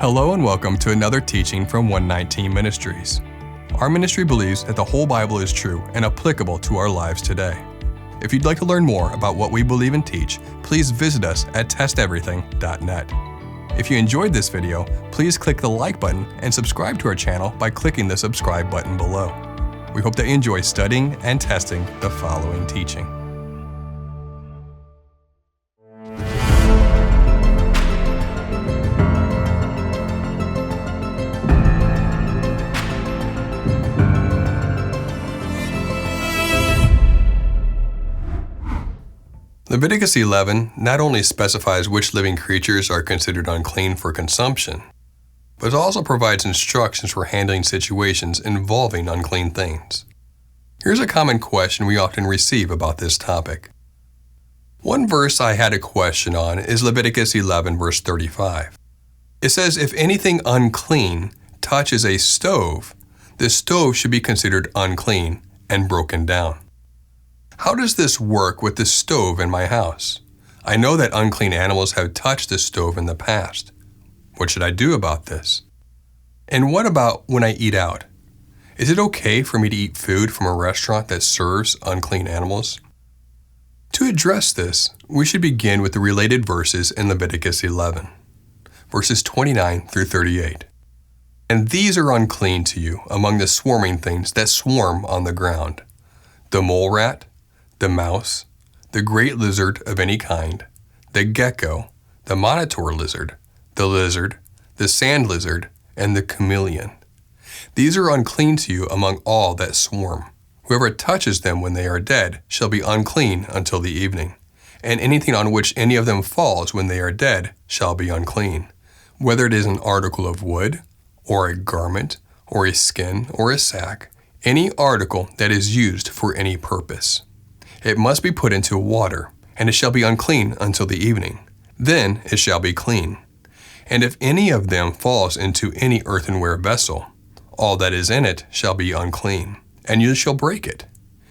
Hello and welcome to another teaching from 119 Ministries. Our ministry believes that the whole Bible is true and applicable to our lives today. If you'd like to learn more about what we believe and teach, please visit us at testeverything.net. If you enjoyed this video, please click the like button and subscribe to our channel by clicking the subscribe button below. We hope that you enjoy studying and testing the following teaching. Leviticus 11 not only specifies which living creatures are considered unclean for consumption, but it also provides instructions for handling situations involving unclean things. Here's a common question we often receive about this topic. One verse I had a question on is Leviticus 11 verse 35. It says, if anything unclean touches a stove, the stove should be considered unclean and broken down. How does this work with the stove in my house? I know that unclean animals have touched the stove in the past. What should I do about this? And what about when I eat out? Is it okay for me to eat food from a restaurant that serves unclean animals? To address this, we should begin with the related verses in Leviticus 11, verses 29 through 38. And these are unclean to you among the swarming things that swarm on the ground: the mole rat, the mouse, the great lizard of any kind, the gecko, the monitor lizard, the sand lizard, and the chameleon. These are unclean to you among all that swarm. Whoever touches them when they are dead shall be unclean until the evening, and anything on which any of them falls when they are dead shall be unclean, whether it is an article of wood, or a garment, or a skin, or a sack, any article that is used for any purpose. It must be put into water, and it shall be unclean until the evening. Then it shall be clean. And if any of them falls into any earthenware vessel, all that is in it shall be unclean, and you shall break it.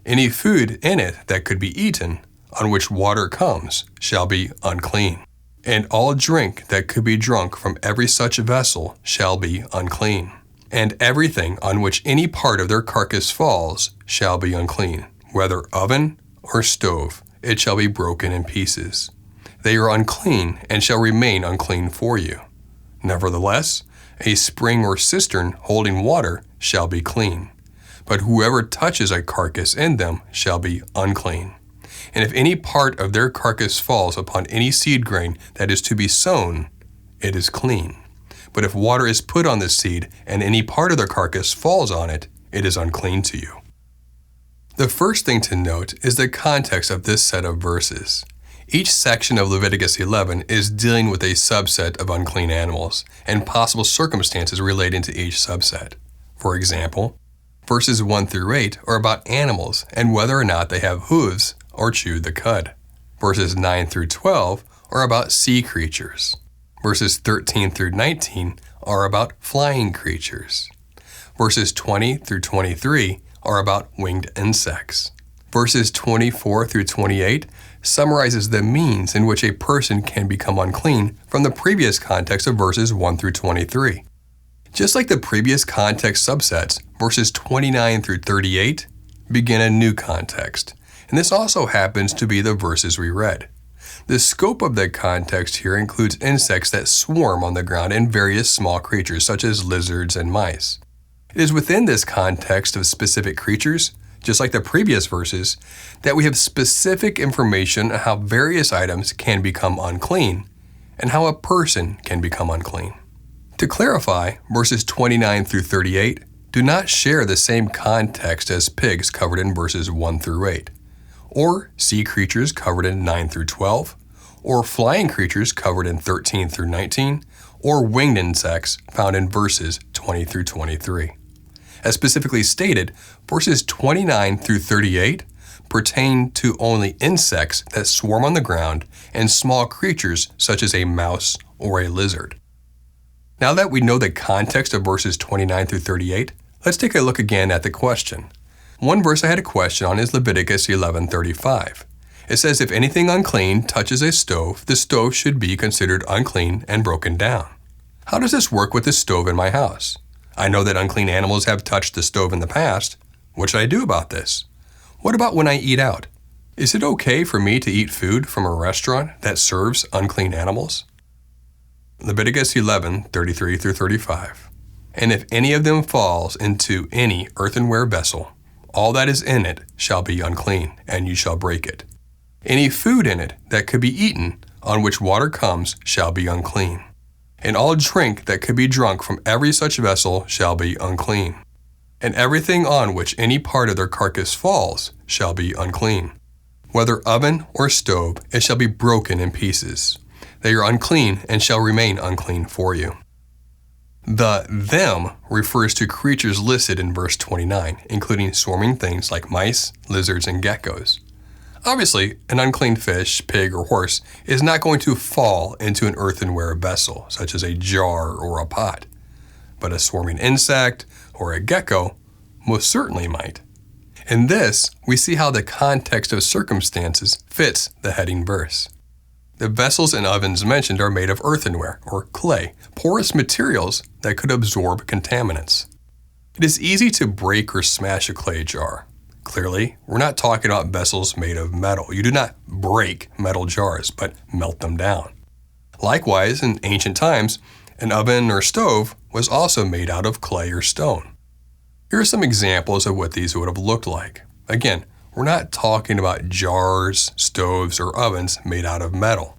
Any food in it that could be eaten, on which water comes, shall be unclean. And all drink that could be drunk from every such vessel shall be unclean. And everything on which any part of their carcass falls shall be unclean, whether oven or stove, it shall be broken in pieces. They are unclean and shall remain unclean for you. Nevertheless, a spring or cistern holding water shall be clean. But whoever touches a carcass in them shall be unclean. And if any part of their carcass falls upon any seed grain that is to be sown, it is clean. But if water is put on the seed and any part of the carcass falls on it, it is unclean to you. The first thing to note is the context of this set of verses. Each section of Leviticus 11 is dealing with a subset of unclean animals and possible circumstances relating to each subset. For example, verses 1 through 8 are about animals and whether or not they have hooves or chew the cud. Verses 9 through 12 are about sea creatures. Verses 13 through 19 are about flying creatures. Verses 20 through 23 are about winged insects. Verses 24 through 28 summarizes the means in which a person can become unclean from the previous context of verses 1 through 23. Just like the previous context subsets, verses 29 through 38 begin a new context, and this also happens to be the verses we read. The scope of the context here includes insects that swarm on the ground and various small creatures such as lizards and mice. It is within this context of specific creatures, just like the previous verses, that we have specific information on how various items can become unclean and how a person can become unclean. To clarify, verses 29 through 38 do not share the same context as pigs covered in verses 1 through 8, or sea creatures covered in 9 through 12, or flying creatures covered in 13 through 19, or winged insects found in verses 20 through 23. As specifically stated, verses 29 through 38 pertain to only insects that swarm on the ground and small creatures such as a mouse or a lizard. Now that we know the context of verses 29 through 38, let's take a look again at the question. One verse I had a question on is Leviticus 11:35. It says, if anything unclean touches a stove, the stove should be considered unclean and broken down. How does this work with the stove in my house? I know that unclean animals have touched the stove in the past. What should I do about this? What about when I eat out? Is it okay for me to eat food from a restaurant that serves unclean animals? Leviticus 11:33-35. And if any of them falls into any earthenware vessel, all that is in it shall be unclean, and you shall break it. Any food in it that could be eaten, on which water comes, shall be unclean. And all drink that could be drunk from every such vessel shall be unclean. And everything on which any part of their carcass falls shall be unclean. Whether oven or stove, it shall be broken in pieces. They are unclean and shall remain unclean for you. The them refers to creatures listed in verse 29, including swarming things like mice, lizards, and geckos. Obviously, an unclean fish, pig, or horse is not going to fall into an earthenware vessel, such as a jar or a pot. But a swarming insect or a gecko most certainly might. In this, we see how the context of circumstances fits the heading verse. The vessels and ovens mentioned are made of earthenware, or clay, porous materials that could absorb contaminants. It is easy to break or smash a clay jar. Clearly, we're not talking about vessels made of metal. You do not break metal jars, but melt them down. Likewise, in ancient times, an oven or stove was also made out of clay or stone. Here are some examples of what these would have looked like. Again, we're not talking about jars, stoves, or ovens made out of metal.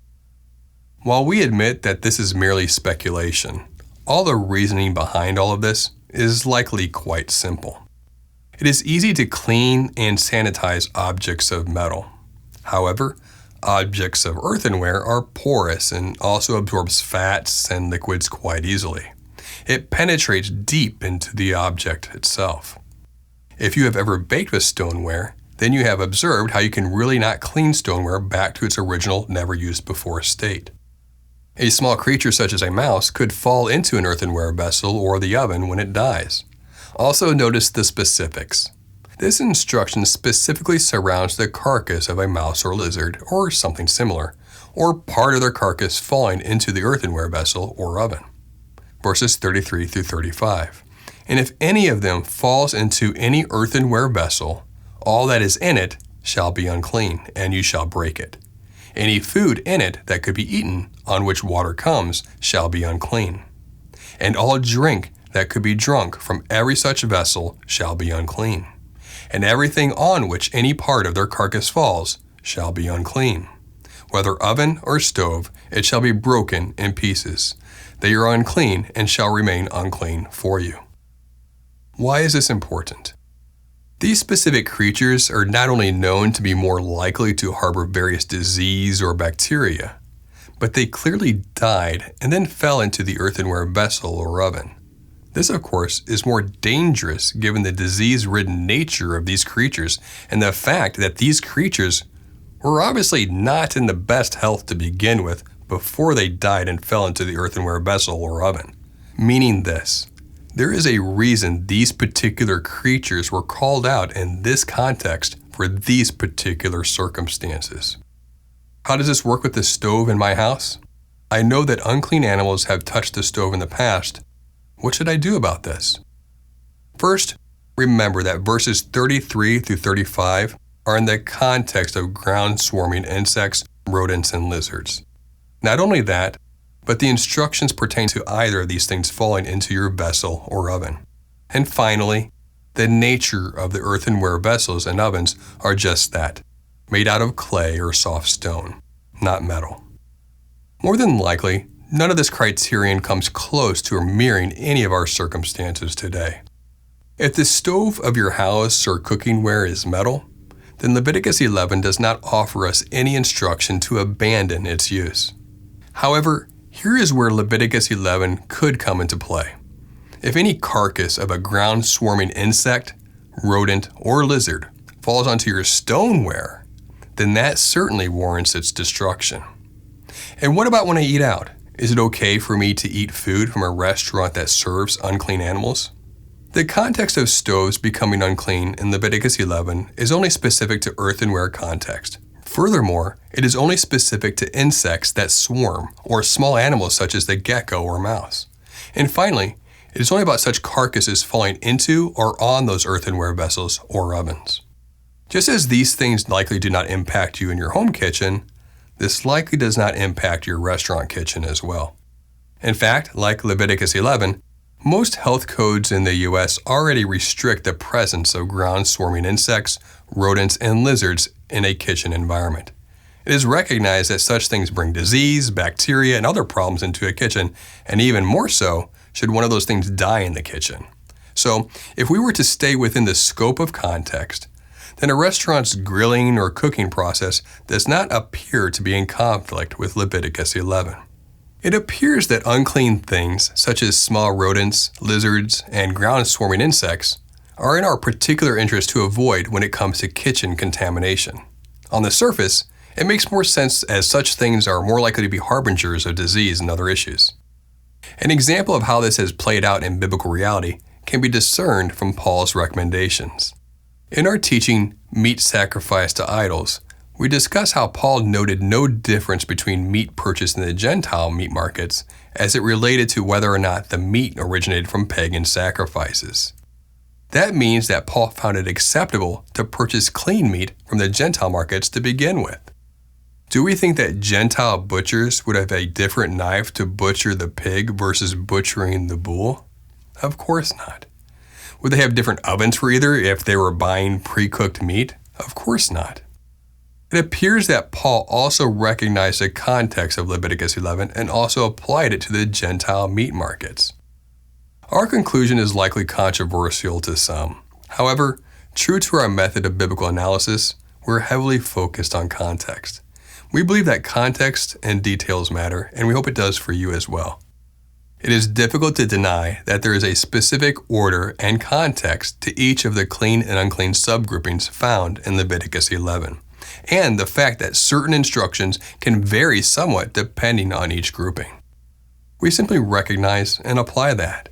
While we admit that this is merely speculation, all the reasoning behind all of this is likely quite simple. It is easy to clean and sanitize objects of metal. However, objects of earthenware are porous and also absorbs fats and liquids quite easily. It penetrates deep into the object itself. If you have ever baked with stoneware, then you have observed how you can really not clean stoneware back to its original, never used before state. A small creature such as a mouse could fall into an earthenware vessel or the oven when it dies. Also notice the specifics. This instruction specifically surrounds the carcass of a mouse or lizard or something similar, or part of their carcass falling into the earthenware vessel or oven. Verses 33-35. And if any of them falls into any earthenware vessel, all that is in it shall be unclean, and you shall break it. Any food in it that could be eaten, on which water comes, shall be unclean. And all drink that could be drunk from every such vessel shall be unclean. And everything on which any part of their carcass falls shall be unclean. Whether oven or stove, it shall be broken in pieces. They are unclean and shall remain unclean for you. Why is this important? These specific creatures are not only known to be more likely to harbor various disease or bacteria, but they clearly died and then fell into the earthenware vessel or oven. This, of course, is more dangerous given the disease-ridden nature of these creatures and the fact that these creatures were obviously not in the best health to begin with before they died and fell into the earthenware vessel or oven. Meaning this: there is a reason these particular creatures were called out in this context for these particular circumstances. How does this work with the stove in my house? I know that unclean animals have touched the stove in the past. What should I do about this? First, remember that verses 33-35 are in the context of ground-swarming insects, rodents, and lizards. Not only that, but the instructions pertain to either of these things falling into your vessel or oven. And finally, the nature of the earthenware vessels and ovens are just that, made out of clay or soft stone, not metal. More than likely, none of this criterion comes close to mirroring any of our circumstances today. If the stove of your house or cookingware is metal, then Leviticus 11 does not offer us any instruction to abandon its use. However, here is where Leviticus 11 could come into play. If any carcass of a ground-swarming insect, rodent, or lizard falls onto your stoneware, then that certainly warrants its destruction. And what about when I eat out? Is it okay for me to eat food from a restaurant that serves unclean animals? The context of stoves becoming unclean in Leviticus 11 is only specific to earthenware context. Furthermore, it is only specific to insects that swarm or small animals such as the gecko or mouse. And finally, it is only about such carcasses falling into or on those earthenware vessels or ovens. Just as these things likely do not impact you in your home kitchen, this likely does not impact your restaurant kitchen as well. In fact, like Leviticus 11, most health codes in the U.S. already restrict the presence of ground-swarming insects, rodents, and lizards in a kitchen environment. It is recognized that such things bring disease, bacteria, and other problems into a kitchen, and even more so should one of those things die in the kitchen. So, if we were to stay within the scope of context, then a restaurant's grilling or cooking process does not appear to be in conflict with Leviticus 11. It appears that unclean things, such as small rodents, lizards, and ground-swarming insects, are in our particular interest to avoid when it comes to kitchen contamination. On the surface, it makes more sense as such things are more likely to be harbingers of disease and other issues. An example of how this has played out in biblical reality can be discerned from Paul's recommendations. In our teaching, Meat Sacrificed to Idols, we discuss how Paul noted no difference between meat purchased in the Gentile meat markets as it related to whether or not the meat originated from pagan sacrifices. That means that Paul found it acceptable to purchase clean meat from the Gentile markets to begin with. Do we think that Gentile butchers would have a different knife to butcher the pig versus butchering the bull? Of course not. Would they have different ovens for either if they were buying pre-cooked meat? Of course not. It appears that Paul also recognized the context of Leviticus 11 and also applied it to the Gentile meat markets. Our conclusion is likely controversial to some. However, true to our method of biblical analysis, we're heavily focused on context. We believe that context and details matter, and we hope it does for you as well. It is difficult to deny that there is a specific order and context to each of the clean and unclean subgroupings found in Leviticus 11, and the fact that certain instructions can vary somewhat depending on each grouping. We simply recognize and apply that.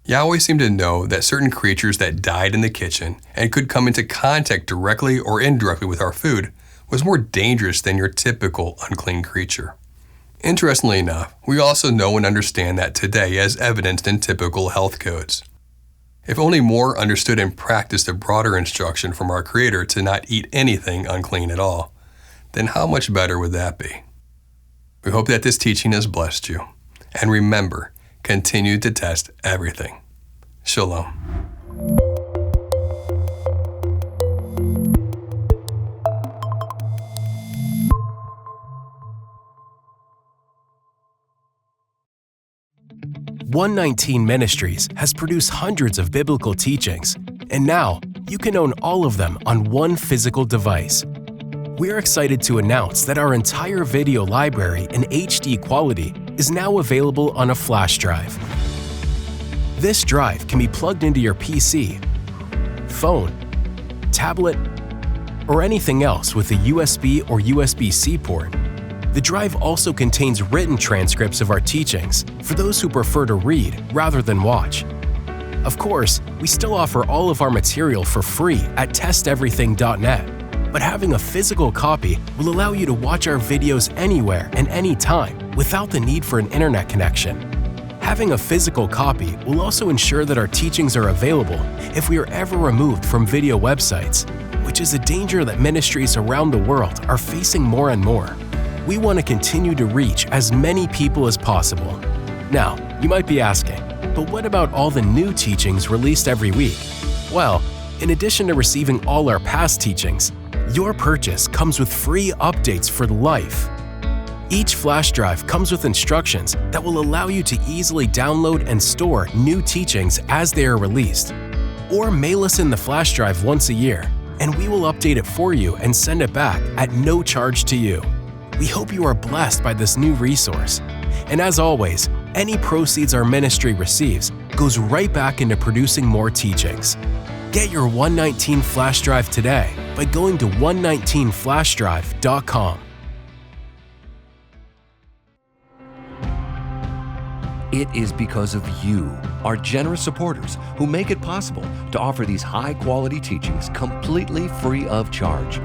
Yahweh seemed to know that certain creatures that died in the kitchen and could come into contact directly or indirectly with our food was more dangerous than your typical unclean creature. Interestingly enough, we also know and understand that today as evidenced in typical health codes. If only more understood and practiced the broader instruction from our Creator to not eat anything unclean at all, then how much better would that be? We hope that this teaching has blessed you. And remember, continue to test everything. Shalom. YHWH Ministries has produced hundreds of biblical teachings, and now you can own all of them on one physical device. We're excited to announce that our entire video library in HD quality is now available on a flash drive. This drive can be plugged into your PC, phone, tablet, or anything else with a USB or USB-C port. The drive also contains written transcripts of our teachings for those who prefer to read rather than watch. Of course, we still offer all of our material for free at testeverything.net, but having a physical copy will allow you to watch our videos anywhere and anytime without the need for an internet connection. Having a physical copy will also ensure that our teachings are available if we are ever removed from video websites, which is a danger that ministries around the world are facing more and more. We want to continue to reach as many people as possible. Now, you might be asking, but what about all the new teachings released every week? Well, in addition to receiving all our past teachings, your purchase comes with free updates for life. Each flash drive comes with instructions that will allow you to easily download and store new teachings as they are released. Or mail us in the flash drive once a year, and we will update it for you and send it back at no charge to you. We hope you are blessed by this new resource. And as always, any proceeds our ministry receives goes right back into producing more teachings. Get your YHWH flash drive today by going to YHWHflashdrive.com. It is because of you, our generous supporters, who make it possible to offer these high-quality teachings completely free of charge.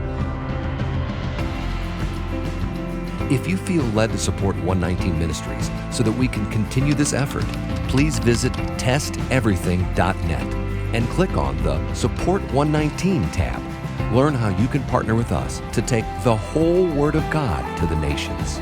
If you feel led to support 119 Ministries so that we can continue this effort, please visit testeverything.net and click on the Support 119 tab. Learn how you can partner with us to take the whole Word of God to the nations.